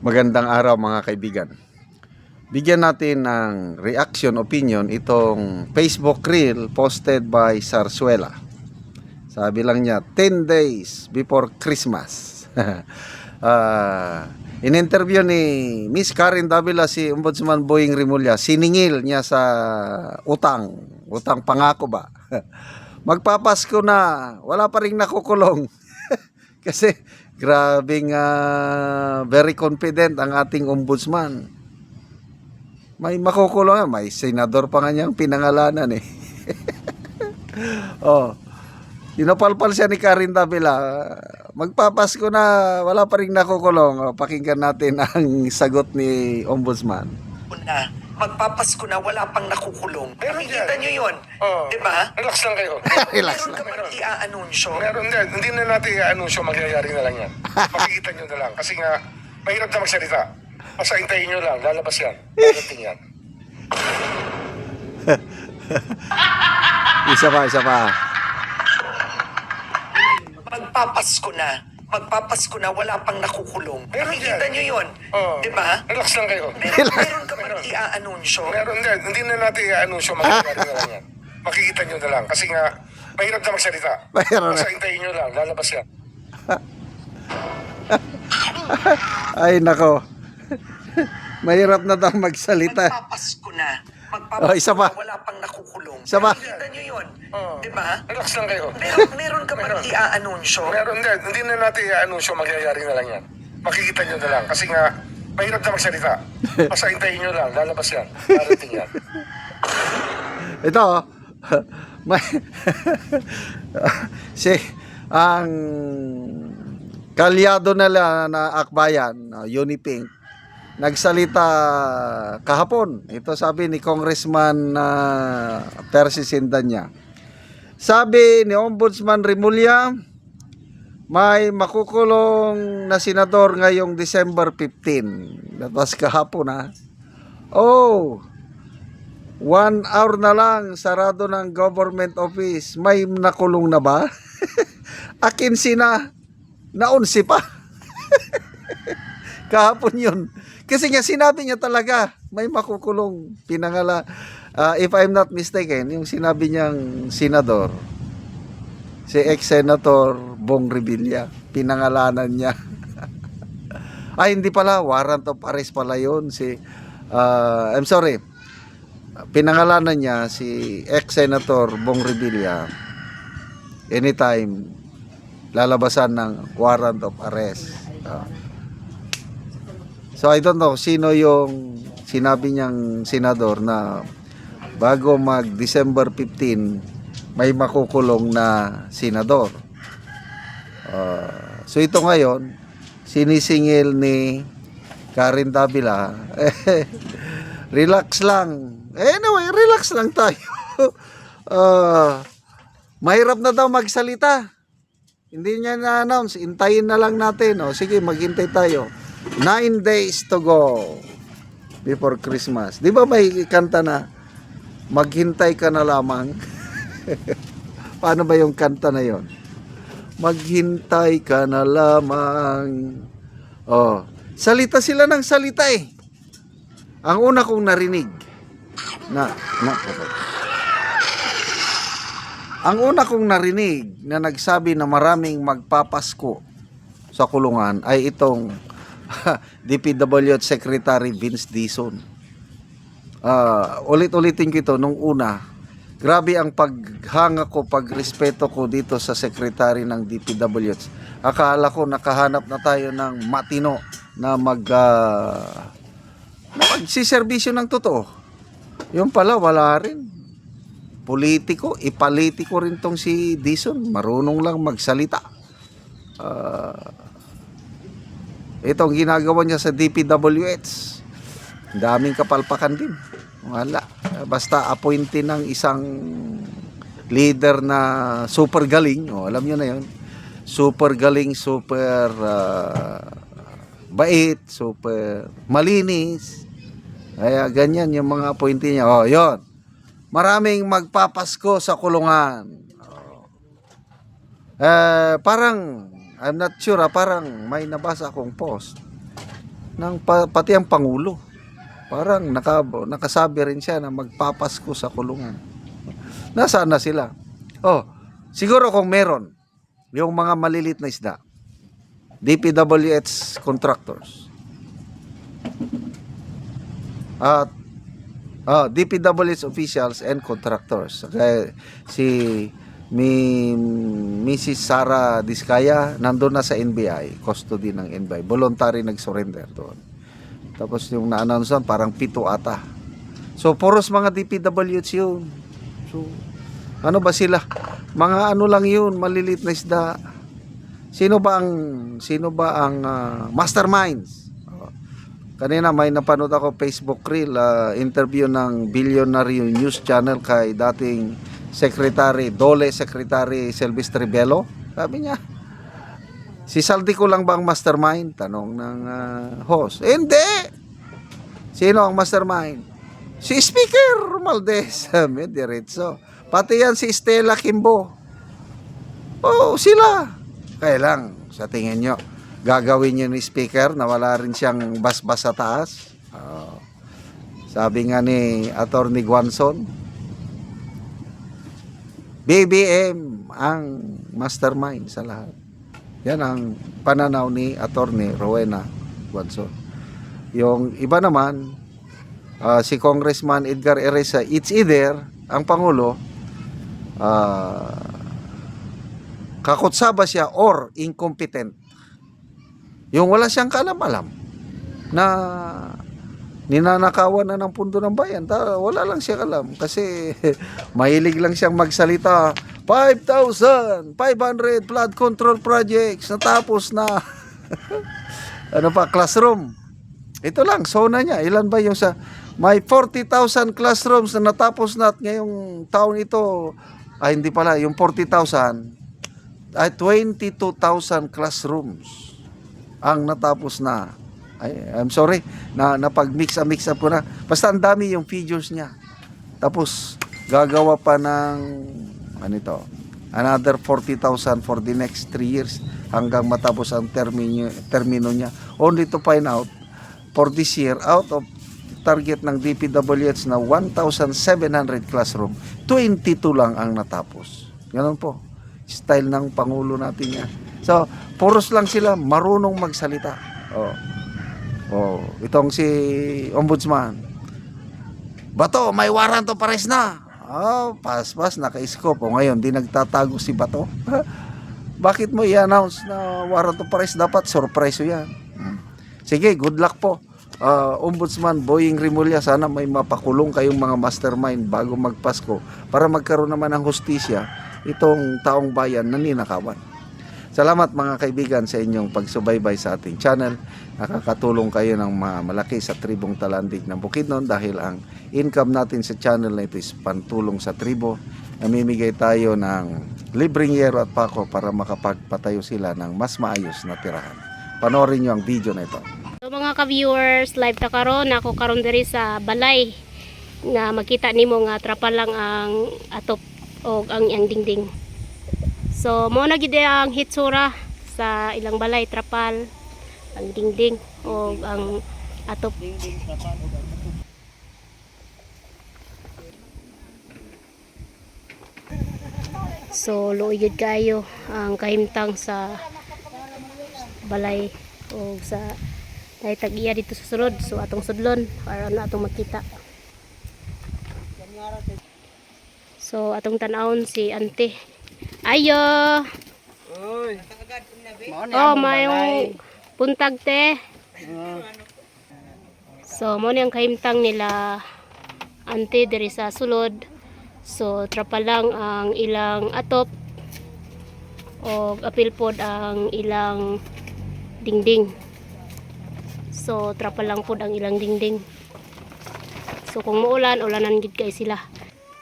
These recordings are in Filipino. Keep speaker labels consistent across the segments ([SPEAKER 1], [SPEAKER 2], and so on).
[SPEAKER 1] Magandang araw mga kaibigan. Bigyan natin ng reaction opinion itong Facebook reel posted by Sarsuela. Sabi lang niya, 10 days before Christmas. In-interview ni Miss Karen Davila si Ombudsman Boying Rimulya. Siningil niya sa utang pangako ba? Magpapasko na, wala pa rin nakukulong. Kasi grabing very confident ang ating ombudsman. May makukulong, may senador pa nga niyang pinangalanan eh. Oh, dinapalpal siya ni Karen Davila. Magpapasko na, wala pa rin nakukulong. Oh, pakinggan natin ang sagot ni ombudsman.
[SPEAKER 2] Magpapasko na, wala pang nakukulong. Pero nakikita nyo yun, di ba?
[SPEAKER 3] Relax lang kayo.
[SPEAKER 1] Relax
[SPEAKER 2] Meron
[SPEAKER 1] lang.
[SPEAKER 2] ka bang i-aanunsyo?
[SPEAKER 3] Meron din. Hindi na natin i-anunsyo, mangyayari na lang yan. Makikita nyo na lang. Kasi nga, mahirap na magsalita. Basta hintayin nyo lang, lalabas yan. Darating yan.
[SPEAKER 1] Isa pa.
[SPEAKER 2] Magpapasko na, wala pang nakukulong. Pero nakikita nyo yun, di ba?
[SPEAKER 3] Relax lang kayo.
[SPEAKER 2] Meron ka bang i-aanunsyo?
[SPEAKER 3] Meron din. Hindi na natin i-anunsyo, mangyayari na lang yan. Makikita nyo na lang. Kasi nga, mahirap na magsalita.
[SPEAKER 1] Mahirap na.
[SPEAKER 3] Basta hintayin nyo lang, lalabas yan.
[SPEAKER 1] Ay nako. Mahirap na daw magsalita.
[SPEAKER 2] Magpapasko na.
[SPEAKER 1] Oh, isa pa.
[SPEAKER 2] Wala pang nakukulong.
[SPEAKER 1] Isa pa.
[SPEAKER 2] Nakikita nyo yun, di ba?
[SPEAKER 3] Relax lang kayo.
[SPEAKER 2] Meron ka bang i-aanunsyo?
[SPEAKER 3] Meron din. Hindi na natin i-anunsyo, mangyayari na lang yan. Makikita nyo na lang. Kasi nga, mahirap na magsalita. Basta hintayin nyo lang, lalabas yan. Darating yan.
[SPEAKER 1] Ito, may ang kalyado na akbayan, Unipink, nagsalita kahapon. Ito sabi ni Congressman Percy Sindanya. Sabi ni Ombudsman Rimulya, may makukulong na senador ngayong December 15. That was kahapon ha. Oh, 1 hour na lang, sarado ng government office. May nakulong na ba? Akin sina, naunsi pa. Kahapon yun. Kasi nga sinabi niya talaga, may makukulong. Pinangala, if I'm not mistaken, yung sinabi niyang senador, si ex-senator Bong Revilla, pinangalanan niya. Ay, hindi pala, warrant of arrest pala yun. I'm sorry, pinangalanan niya si ex-senator Bong Revilla. Anytime lalabasan ng warrant of arrest. So I don't know sino yung sinabi niyang senador na bago mag December 15 may makukulong na senador. So ito ngayon sinisingil ni Karen Davila. Relax lang. Anyway, relax lang tayo. Mahirap na daw magsalita. Hindi niya na-announce. Hintayin na lang natin. O, sige, maghintay tayo. 9 days to go before Christmas. Di ba may kanta na maghintay ka na lamang? Paano ba yung kanta na yon? Maghintay ka na lamang. Oh, salita sila ng salita eh. Ang una kong narinig ang una kong narinig na nagsabi na maraming magpapasko sa kulungan ay itong DPWH Secretary Vince Dizon. Ulit-ulitin ko ito nung una. Grabe ang paghanga ko, pagrespeto ko dito sa Secretary ng DPWH. Akala ko nakahanap na tayo ng matino na magsiservisyo ng totoo. Yung pala wala rin. Politiko, ipalitiko rin tong si Dizon. Marunong lang magsalita. Itong ginagawa niya sa DPWH, daming kapalpakan din. Wala. Basta appointee ng isang leader na super galing. O, alam niyo na yun. Super galing, super bait, super malinis. Kaya ganyan yung mga appointee niya. O, yun. Maraming magpapasko sa kulungan. Parang I'm not sure, parang may nabasa akong post pati ang Pangulo. Parang nakasabi rin siya na magpapasko sa kulungan. Nasaan na sila? Oh, siguro kung meron, yung mga malilit na isda, DPWH contractors, at DPWH officials and contractors. Kaya si Mrs. Sara Diskaya nandun na sa NBI, custody ng NBI, voluntary nag-surrender doon. Tapos yung na-announce parang 7 ata. So puros mga DPWH yun. So ano ba sila? Mga ano lang yun, malilit na isda. Sino ba ang masterminds? Kanina may napanood ako Facebook reel, interview ng Billionaire News Channel kay dating Dole Secretary Silvestre Bello. Sabi niya, si Saldico lang ba ang mastermind? Tanong ng host. Hindi! Sino ang mastermind? Si Speaker Romualdez. Sabi, diretso. Pati yan si Stella Kimbo. Oh, sila. Kaya lang, sa tingin nyo, gagawin nyo ni Speaker na wala rin siyang basbas sa taas? Sabi nga ni Attorney Guanzon, BBM ang mastermind sa lahat. Yan ang pananaw ni Attorney Rowena Guanzon. Yung iba naman, si Congressman Edgar Eresa, it's either ang Pangulo, kakutsaba siya or incompetent. Yung wala siyang kaalam-alam na ninanakawan na ng pundo ng bayan. Wala lang siya alam kasi mahilig lang siyang magsalita. 5,500 flood control projects natapos na. Ano pa, classroom. Ito lang, sona niya. Ilan ba yung may 40,000 classrooms na natapos na at ngayong taon ito, hindi pala, yung 40,000 ay 22,000 classrooms ang natapos na. I'm sorry, napag-mix up ko na. Basta ang dami yung figures niya. Tapos, gagawa pa ng, another 40,000 for the next 3 years hanggang matapos ang termino niya. Only to find out, for this year, out of target ng DPWH na 1,700 classroom, 22 lang ang natapos. Ganun po. Style ng Pangulo natin yan. So, puros lang sila marunong magsalita. Itong si Ombudsman. Bato, may warrant of arrest na. Pas, naka-scope. Ngayon, di nagtatago si Bato. Bakit mo i-announce na warrant of arrest? Dapat surprise yan. Sige, good luck po. Ombudsman Boying Rimulya, sana may mapakulong kayong mga mastermind bago magpasko para magkaroon naman ng hustisya itong taong bayan na ninakawan. Salamat mga kaibigan sa inyong pagsubaybay sa ating channel. Nakakatulong kayo ng malaki sa tribong Talandig ng Bukidnon dahil ang income natin sa channel na ito is pantulong sa tribo. Namimigay tayo ng libreng yero at pako para makapagpatayo sila ng mas maayos na tirahan. Panoorin nyo ang video na ito.
[SPEAKER 4] So mga ka-viewers, live ta karon ako karon diri sa balay nga makita nimo nga trapa lang ang atop o ang dingding. So mo na gid ang hitsura sa ilang balay, trapal, ang dingding o ang atop. So luoy kayo ang kahimtang sa balay o sa tag-iya dito sa sulod. So atong sudlon para na atong makita. So atong tan-awon si ante. Ayo.
[SPEAKER 5] Oy.
[SPEAKER 4] Mayong puntag te. So mo ni ang kahimtang nila ante diri sa sulod. So trapa lang ang ilang atop o apil pod ang ilang dingding. So trapa lang pod ang ilang dingding. So kung muulan, ulanan gid kay sila.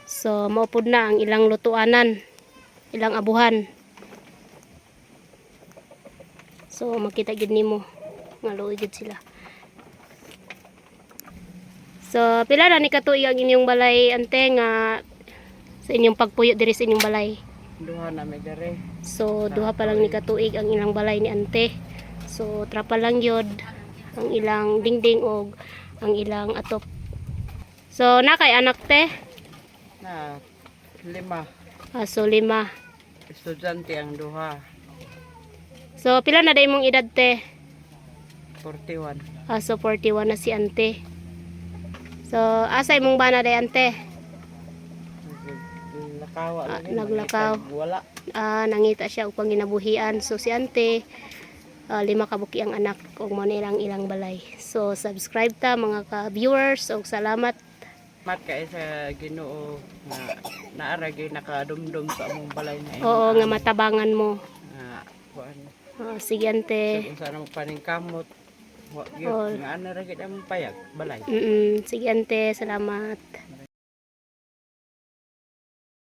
[SPEAKER 4] So mao pod na ang ilang lutuanan, ilang abuhan. So makita gid nimo nga luoy gid sila. So pila na ni katuig ang inyong balay ante nga sa inyong pagpuyo diri sa inyong balay?
[SPEAKER 5] Duha na may dere.
[SPEAKER 4] So duha pa lang ni katuig ang ilang balay ni ante. So trapa lang yod ang ilang dingding o ang ilang atop. So nakay anak te.
[SPEAKER 5] Na 5
[SPEAKER 4] So 5.
[SPEAKER 5] estudyante ang duha.
[SPEAKER 4] So pila na day mong edad te?
[SPEAKER 5] 41.
[SPEAKER 4] So 41 na si ante. So asay mong bana day ante?
[SPEAKER 5] Nakawa lagi.
[SPEAKER 4] naglakaw.
[SPEAKER 5] Wala.
[SPEAKER 4] Nangita siya upang ginabuhian. So si ante 5 kabuki ang anak ug mo nilang ilang balay. So subscribe ta mga ka-viewers ug salamat.
[SPEAKER 5] Mat kay sa Ginoo nga naaragi nakadumdum sa among balay na
[SPEAKER 4] Oo nga matabangan mo.
[SPEAKER 5] kuan.
[SPEAKER 4] Sige ante.
[SPEAKER 5] Kung saan ang paningkamot. Wa
[SPEAKER 4] Oo.
[SPEAKER 5] gyud nga ana ra gid ang payag balay.
[SPEAKER 4] Sige ante, salamat.